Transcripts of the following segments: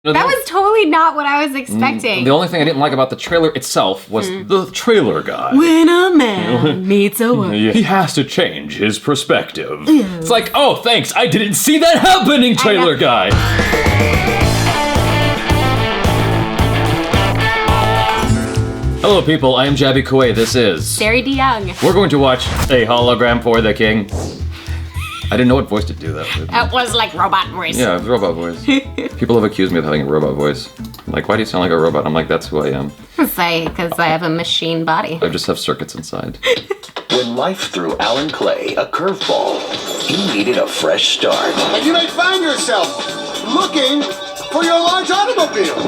That was totally not what I was expecting. The only thing I didn't like about the trailer itself was the trailer guy. When a man meets a woman. He has to change his perspective. It's like, oh, thanks, I didn't see that happening, trailer guy. Hello people, I am JABY KOAY, this is Seri DeYoung. We're going to watch a Hologram for the King. I didn't know what voice to do that with. That was like robot voice. Yeah, it was robot voice. People have accused me of having a robot voice. Like, why do you sound like a robot? I'm like, that's who I am. Because I have a machine body. I just have circuits inside. When life threw Alan Clay a curveball, he needed a fresh start. And you may find yourself looking for your large automobile.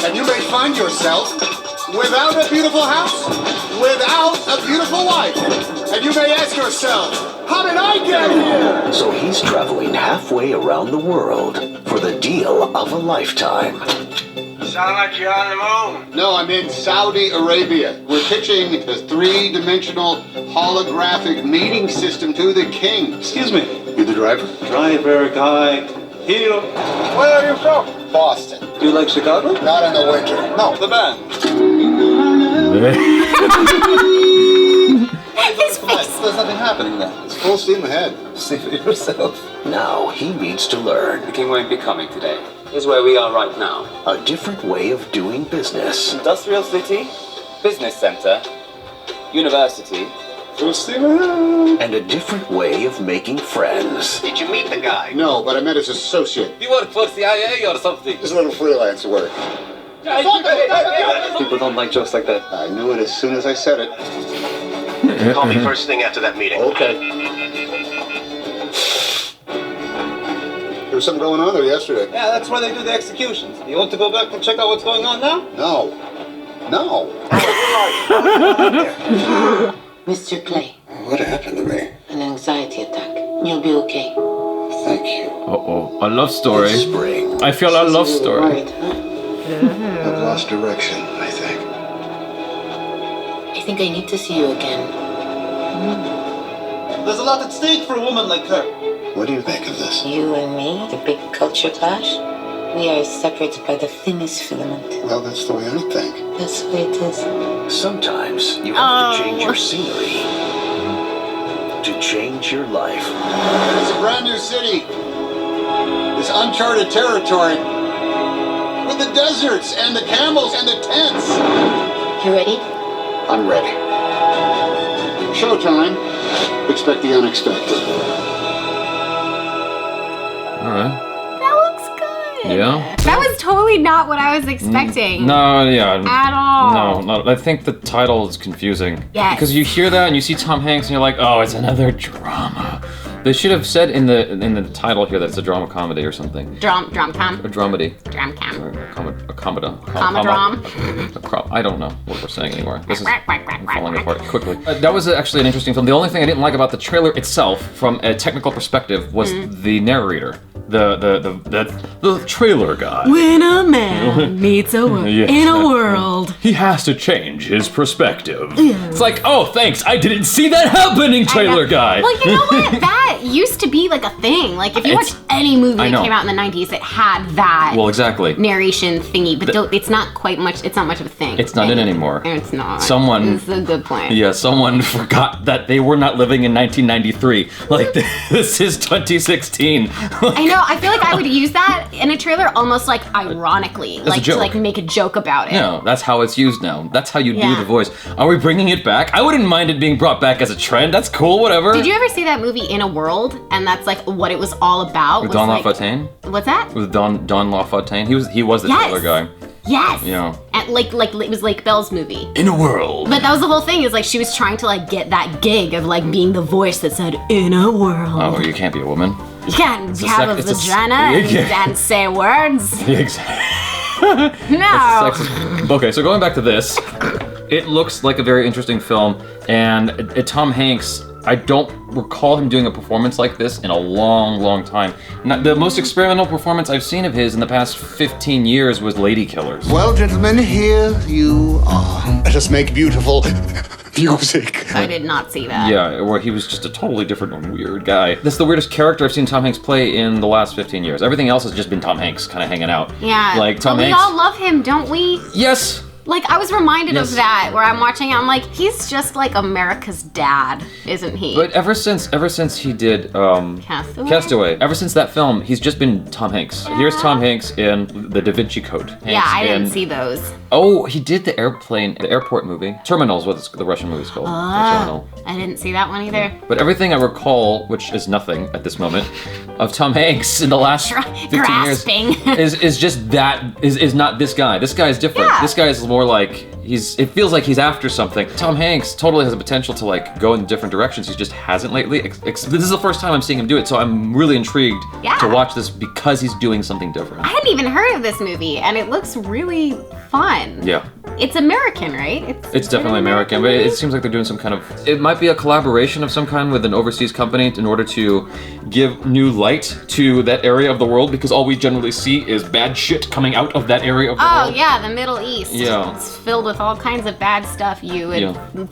And you may find yourself without a beautiful house, without a beautiful wife. And you may ask yourself, how did I get here? So he's traveling halfway around the world for the deal of a lifetime. Sound like you're on the moon. No, I'm in Saudi Arabia. We're pitching the three-dimensional holographic meeting system to the king. Excuse me. You the driver? Driver, guy, heel. Where are you from? Boston. Do you like Chicago? Not in the winter. No. The band. His face. There's nothing happening there. It's full steam ahead. See for yourself. Now he needs to learn The king won't be coming today. Here's where we are right now. a different way of doing business. Industrial city, business center, university. Full steam ahead. And a different way of making friends. Did you meet the guy? No, but I met his associate. You work for CIA or something? Just a little freelance work. People don't like jokes like that. I knew it as soon as I said it. Call me first thing after that meeting. Okay. There was something going on there yesterday. Yeah, that's where they do the executions. You want to go back and check out what's going on now? No. No. Mr. Clay, What happened to me? an anxiety attack. You'll be okay. Thank you. Uh-oh, a love story. Spring. I feel a love Really story. worried, huh? I've lost direction, I think. I think I need to see you again. There's a lot at stake for a woman like her. What do you think of this? You and me, the big culture clash. We are separated by the thinnest filament. Well, that's the way I think. That's the way it is. Sometimes you have to change your scenery to change your life. It's a brand new city. It's uncharted territory. With the deserts and the camels and the tents. You ready? I'm ready. Showtime. Expect the unexpected. Alright. That looks good. Yeah? That was totally not what I was expecting. No, yeah. At all. No. I think the title is confusing. Yes. Because you hear that and you see Tom Hanks and you're like, oh, it's another drama. They should have said in the title here that it's a drama comedy or something. Drum A cam. dramedy. Drum cam. Or a comeda. Comedrom. I don't know what we're saying anymore. This is falling apart quickly. That was actually an interesting film. The only thing I didn't like about the trailer itself, from a technical perspective, was the narrator. The trailer guy. When a man meets a woman Yes. in a world. He has to change his perspective. It's like, oh, thanks, I didn't see that happening, trailer guy. Well, you know what? That used to be like a thing. Like, if you watch any movie I that know. came out in the 90s, it had that Well, exactly. narration thingy, but it's not quite much, it's not much of a thing. It's not in anymore. It's not. Someone- It's a good point. Yeah, someone forgot that they were not living in 1993. Like, this is 2016. I know, I feel like I would use that in a trailer almost like ironically. a Like to joke. like make a joke about it. No, that's how it's used now. That's how you do Yeah. the voice. Are we bringing it back? I wouldn't mind it being brought back as a trend. That's cool, whatever. Did you ever see that movie In a World? And that's like what it was all about. With was Don like, LaFontaine? What's that? With Don LaFontaine? He was the Yes. trailer guy. Yes. Yeah. And like it was Lake Bell's movie. In a world. But that was the whole thing, is like she was trying to like get that gig of like being the voice that said in a world. Oh, you can't be a woman. You can't a have a it's a vagina yeah. and say words. Exactly. No. Okay, so going back to this, it looks like a very interesting film, and Tom Hanks, I don't recall him doing a performance like this in a long, long time. The most experimental performance I've seen of his in the past 15 years was Lady Killers. Well, gentlemen, here you are. Let us make beautiful music. I did not see that. Yeah, where he was just a totally different and weird guy. That's the weirdest character I've seen Tom Hanks play in the last 15 years. Everything else has just been Tom Hanks kind of hanging out. Yeah. Like Tom but Hanks. we all love him, don't we? Yes. Like, I was reminded Yes. of that, where I'm watching it, I'm like, he's just like America's dad, isn't he? But ever since he did Castaway? ever since that film, he's just been Tom Hanks. Here's Tom Hanks in The Da Vinci Code. Yeah, Hanks I didn't in- see those. Oh, he did the airport movie. Terminal is what the Russian movie's called. The Terminal. I didn't see that one either. But everything I recall, which is nothing at this moment, of Tom Hanks in the last 15 Grasping. years is just that, is not this guy. This guy is different. Yeah. This guy is more like, it feels like he's after something. Tom Hanks totally has the potential to like go in different directions. He just hasn't lately. This is the first time I'm seeing him do it, so I'm really intrigued to watch this because he's doing something different. I hadn't even heard of this movie, and it looks really fun. Yeah. It's American, right? It's definitely American, but it seems like they're doing some kind of... It might be a collaboration of some kind with an overseas company in order to give new light to that area of the world, because all we generally see is bad shit coming out of that area of the world. Oh, yeah, the Middle East. Yeah. It's filled with all kinds of bad stuff you would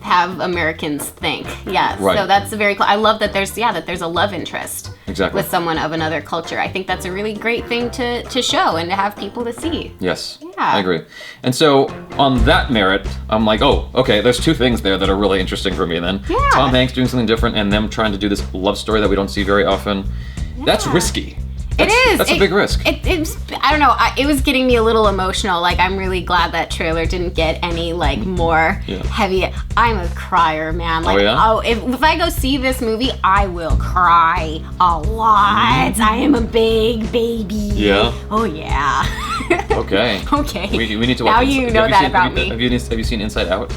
have Americans think. Yeah, Right. so that's very cool. I love that there's a love interest Exactly. with someone of another culture. I think that's a really great thing to show and to have people to see. Yes, Yeah. I agree. And so on that merit, I'm like, oh, okay, there's two things there that are really interesting for me then. Yeah. Tom Hanks doing something different and them trying to do this love story that we don't see very often. That's risky. It is. That's a big risk. It's I don't know. It was getting me a little emotional. Like, I'm really glad that trailer didn't get any like more heavy. I'm a crier, man. Like, if I go see this movie, I will cry a lot. I am a big baby. Yeah. Oh yeah. Okay. Okay. We need to watch Now Inside- you know that about me. Have you seen Inside Out?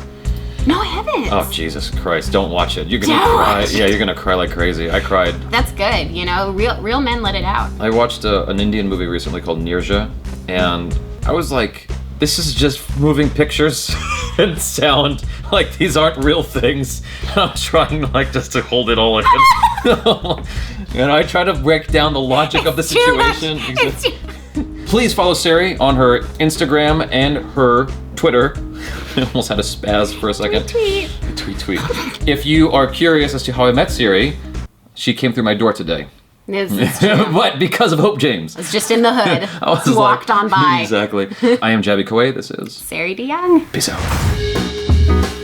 No, I haven't. Oh, Jesus Christ. Don't watch it. You're gonna Don't cry. watch it. Yeah, you're gonna cry like crazy. I cried. That's good. You know, real men let it out. I watched an Indian movie recently called Nirja, and I was like, this is just moving pictures and sound. Like, these aren't real things. I'm trying, like, just to hold it all in. And I try to break down the logic of the situation. Please follow Seri on her Instagram and her Twitter. I almost had a spaz for a second. Tweet. If you are curious as to how I met Seri, she came through my door today. But because of Hope James. It's just in the hood. I was walked on by. Exactly. I am JABY KOAY. This is Seri DeYoung. Peace out.